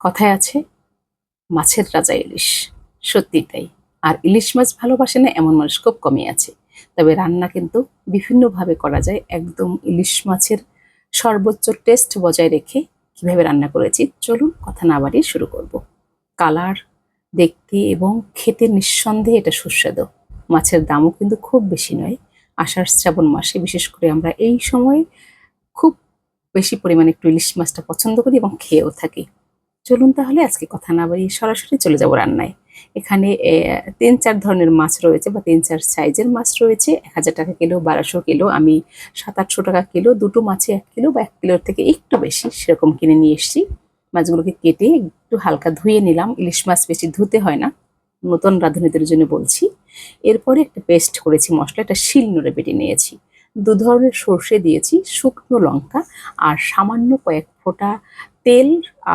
কথায় আছে মাছের রাজা ইলিশ, সত্যি তাই। আর ইলিশ মাছ ভালোবাসে না এমন মানুষ খুব কমই আছে। তবে রান্না কিন্তু বিভিন্নভাবে করা যায়। একদম ইলিশ মাছের সর্বোচ্চ টেস্ট বজায় রেখে কিভাবে রান্না করেছি চলুন কথা না বাড়িয়ে শুরু করব। কালার, দেখতে এবং খেতে নিঃসন্দেহে এটা সুস্বাদু। মাছের দামও কিন্তু খুব বেশি নয়। আষাঢ় শ্রাবণ মাসে বিশেষ করে আমরা এই সময়ে খুব বেশি পরিমাণে একটু ইলিশ মাছটা পছন্দ করি এবং খেয়েও থাকি। চলুন তাহলে আজকে কথা না বাড়িয়ে সরাসরি চলে যাব রান্নায়। এখানে ৩-৪ ধরনের মাছ রয়েছে বা ৩-৪ সাইজের মাছ রয়েছে। ১,০০০ টাকা কিলো, ১,২০০ কিলো, আমি ৭-৮০০ টাকা কিলো, দুটো মাছে ১ কিলো বা ১ কিলোর থেকে একটু বেশি সেরকম কিনে নিয়ে এসেছি। মাছগুলোকে কেটে একটু হালকা ধুয়ে নিলাম। ইলিশ মাছ বেশি ধুতে হয় না, নতুন রাঁধুনিদের জন্য বলছি। এরপরে একটা পেস্ট করেছি মশলা, এটা শিলনোড়ে বেটে নিয়েছি। ২ ধরনের সর্ষে দিয়েছি, শুকনো লঙ্কা আর সামান্য কয়েক ফোঁটা তেল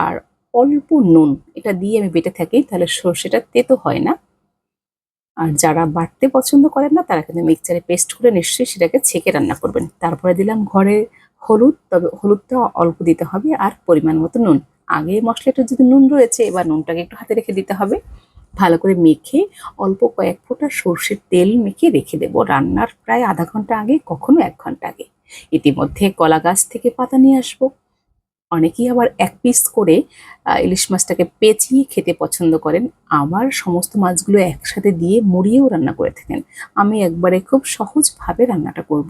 আর অল্প নুন, এটা দিয়ে আমি বেটে থাকি, তাহলে সর্ষেটা তেতো হয় না। আর যারা বাটতে পছন্দ করেন না তারা কিন্তু মিক্সচারে পেস্ট করে নিশ্চয়ই সেটাকে ছেঁকে রান্না করবেন। তারপরে দিলাম ঘরে হলুদ, তবে হলুদটা অল্প দিতে হবে, আর পরিমাণ মতো নুন। আগে মশলাটা যদি নুন রয়েছে, এবার নুনটাকে একটু হাতে রেখে দিতে হবে। ভালো করে মেখে অল্প কয়েক ফোঁটা সর্ষের তেল মেখে রেখে দেবো রান্নার প্রায় আধা ঘন্টা আগে, কখনো ১ ঘন্টা আগে। ইতিমধ্যে কলা গাছ থেকে পাতা নিয়ে আসবো। অনেকেই আবার ১ পিস করে ইলিশ মাছটাকে পেঁচিয়ে খেতে পছন্দ করেন। আবার সমস্ত মাছগুলো একসাথে দিয়ে মুড়িয়েও রান্না করে থাকেন। আমি একবারে খুব সহজভাবে রান্নাটা করব,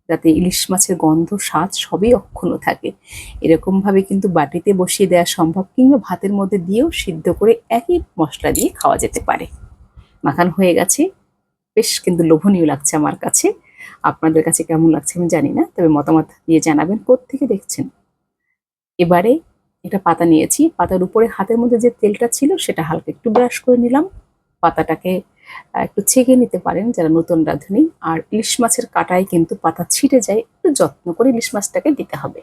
যাতে ইলিশ মাছের গন্ধ, স্বাদ সবই অক্ষুণ্ণ থাকে। এরকমভাবে কিন্তু বাটিতে বসিয়ে দেওয়া সম্ভব, কিংবা ভাতের মধ্যে দিয়েও সিদ্ধ করে একই মশলা দিয়ে খাওয়া যেতে পারে। মাখানো হয়ে গেছে, বেশ কিন্তু লোভনীয় লাগছে আমার কাছে। আপনাদের কাছে কেমন লাগছে আমি জানি না, তবে মতামত দিয়ে জানাবেন কোত্থেকে দেখছেন। এবারে একটা পাতা নিয়েছি, পাতার উপরে হাতের মধ্যে যে তেলটা ছিল সেটা হালকা একটু ব্রাশ করে নিলাম। পাতাটাকে একটু ছেঁকে নিতে পারেন যারা নতুন রাঁধুনি। আর ইলিশ মাছের কাঁটায় কিন্তু পাতা ছিটে যায়, একটু যত্ন করে ইলিশ মাছটাকে দিতে হবে।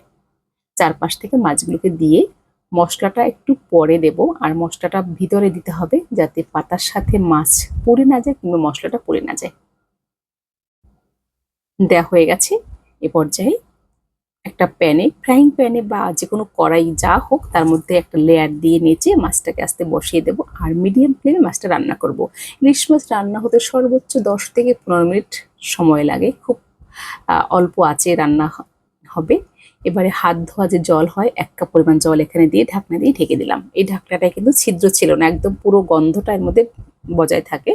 চারপাশ থেকে মাছগুলোকে দিয়ে মশলাটা একটু পরে দেব, আর মশলাটা ভিতরে দিতে হবে যাতে পাতার সাথে মাছ পুড়ে না যায় কিংবা মশলাটা পুড়ে না যায়। দেওয়া হয়ে গেছে। এ পর্যায়ে একটা প্যানে, ফ্রাইং প্যানে বা যেকোনো কড়াই যা হোক, তার মধ্যে একটা লেয়ার দিয়ে নেচে মাছটাকে আস্তে বসিয়ে দেবো, আর মিডিয়াম ফ্লেমে মাছটা রান্না করব। ইলিশ মাছ রান্না হতে সর্বোচ্চ ১০ থেকে ১৫ মিনিট সময় লাগে, খুব অল্প আঁচে রান্না হবে। এবারে হাত ধোয়া যে জল হয়, ১ কাপ পরিমাণ জল এখানে দিয়ে ঢাকনা দিয়ে ঢেকে দিলাম। এই ঢাকনাটায় কিন্তু ছিদ্র ছিল না, একদম পুরো গন্ধটা এর মধ্যে বজায় থাকে।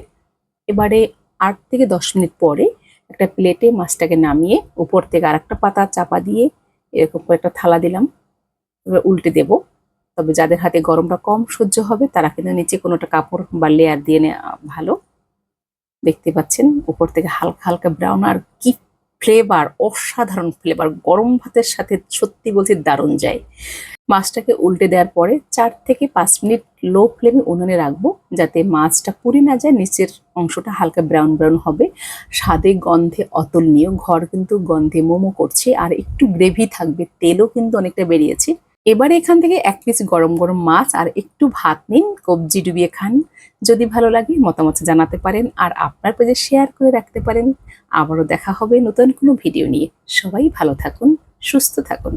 এবারে ৮ থেকে ১০ মিনিট পরে একটা প্লেটে মাছটাকে নামিয়ে উপর থেকে আরেকটা পাতা চাপা দিয়ে এরকম করে একটা থালা দিলাম। এবার উল্টে দেব। তবে যাদের হাতে গরমটা কম সহ্য হবে তারা কিন্তু নিচে কোনো একটা কাপড় বা লেয়ার দিয়ে নেওয়া ভালো। দেখতে পাচ্ছেন উপর থেকে হালকা হালকা ব্রাউন, আর কি ফ্লেভার, অসাধারণ ফ্লেভার, গরম ভাতের সাথে সত্যি বলছি দারুণ যায়। মাছটাকে উল্টে দেওয়ার পরে ৪ থেকে ৫ মিনিট লো ফ্লেমে উনুনে রাখবো, যাতে মাছটা পুড়ে না যায়, নিচের অংশটা হালকা ব্রাউন ব্রাউন হবে। স্বাদে গন্ধে অতুলনীয়, ঘর কিন্তু গন্ধে মোমো করছে, আর একটু গ্রেভি থাকবে, তেলও কিন্তু অনেকটা বেরিয়েছে। এবারে এখান থেকে ১ পিস গরম গরম মাছ আর একটু ভাত নিন, কবজি ডুবিয়ে খান। যদি ভালো লাগে মতামত জানাতে পারেন, আর আপনার পেজে শেয়ার করে রাখতে পারেন। আবারও দেখা হবে নতুন কোনো ভিডিও নিয়ে। সবাই ভালো থাকুন, সুস্থ থাকুন।